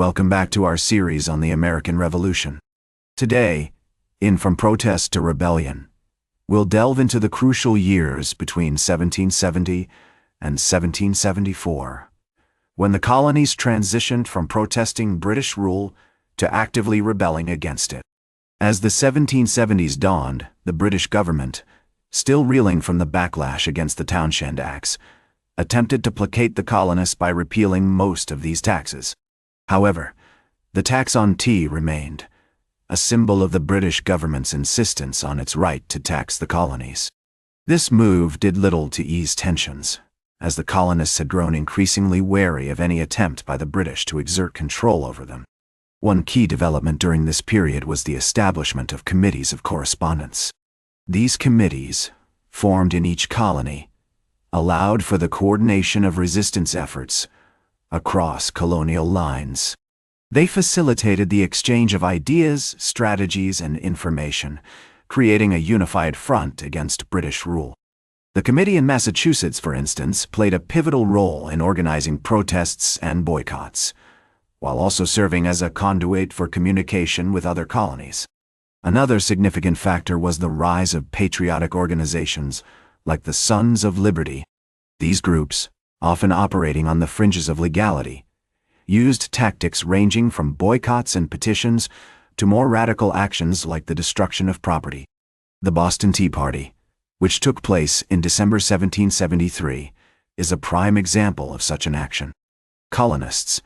Welcome back to our series on the American Revolution. Today, in From Protest to Rebellion, we'll delve into the crucial years between 1770 and 1774, when the colonies transitioned from protesting British rule to actively rebelling against it. As the 1770s dawned, the British government, still reeling from the backlash against the Townshend Acts, attempted to placate the colonists by repealing most of these taxes. However, the tax on tea remained, a symbol of the British government's insistence on its right to tax the colonies. This move did little to ease tensions, as the colonists had grown increasingly wary of any attempt by the British to exert control over them. One key development during this period was the establishment of committees of correspondence. These committees, formed in each colony, allowed for the coordination of resistance efforts across colonial lines. They facilitated the exchange of ideas, strategies, and information, creating a unified front against British rule. The committee in Massachusetts, for instance, played a pivotal role in organizing protests and boycotts, while also serving as a conduit for communication with other colonies. Another significant factor was the rise of patriotic organizations like the Sons of Liberty. These groups, often operating on the fringes of legality, used tactics ranging from boycotts and petitions to more radical actions like the destruction of property. The Boston Tea Party, which took place in December 1773, is a prime example of such an action. Colonists,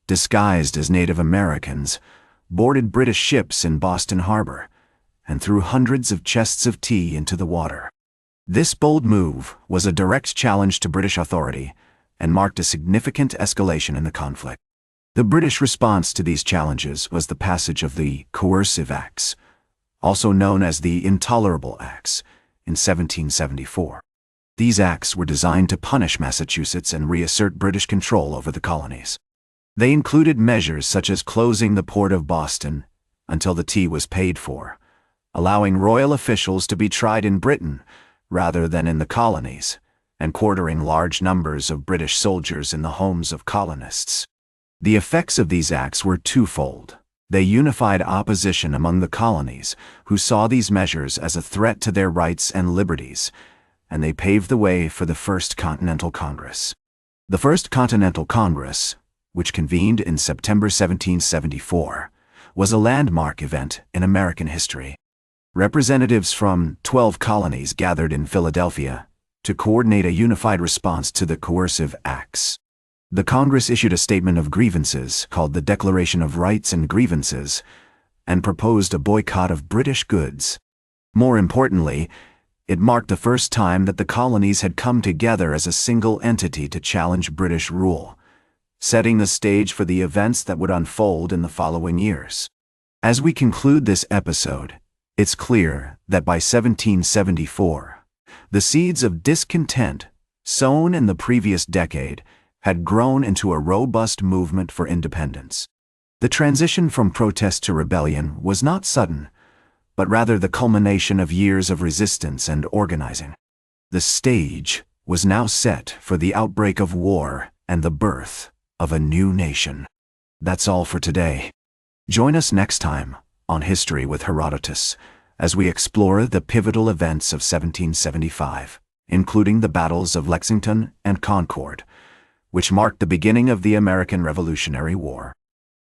disguised as Native Americans, boarded British ships in Boston Harbor and threw hundreds of chests of tea into the water. This bold move was a direct challenge to British authority and marked a significant escalation in the conflict. The British response to these challenges was the passage of the Coercive Acts, also known as the Intolerable Acts, in 1774. These acts were designed to punish Massachusetts and reassert British control over the colonies. They included measures such as closing the port of Boston until the tea was paid for, allowing royal officials to be tried in Britain rather than in the colonies, and quartering large numbers of British soldiers in the homes of colonists. The effects of these acts were twofold. They unified opposition among the colonies, who saw these measures as a threat to their rights and liberties, and they paved the way for the First Continental Congress. The First Continental Congress, which convened in September 1774, was a landmark event in American history. Representatives from 12 colonies gathered in Philadelphia to coordinate a unified response to the Coercive Acts. The Congress issued a statement of grievances called the Declaration of Rights and Grievances and proposed a boycott of British goods. More importantly, it marked the first time that the colonies had come together as a single entity to challenge British rule, setting the stage for the events that would unfold in the following years. As we conclude this episode, it's clear that by 1774, the seeds of discontent sown in the previous decade had grown into a robust movement for independence. The transition from protest to rebellion was not sudden, but rather the culmination of years of resistance and organizing. The stage was now set for the outbreak of war and the birth of a new nation. That's all for today. Join us next time on History with Herodotus as we explore the pivotal events of 1775, including the battles of Lexington and Concord, which marked the beginning of the American Revolutionary War.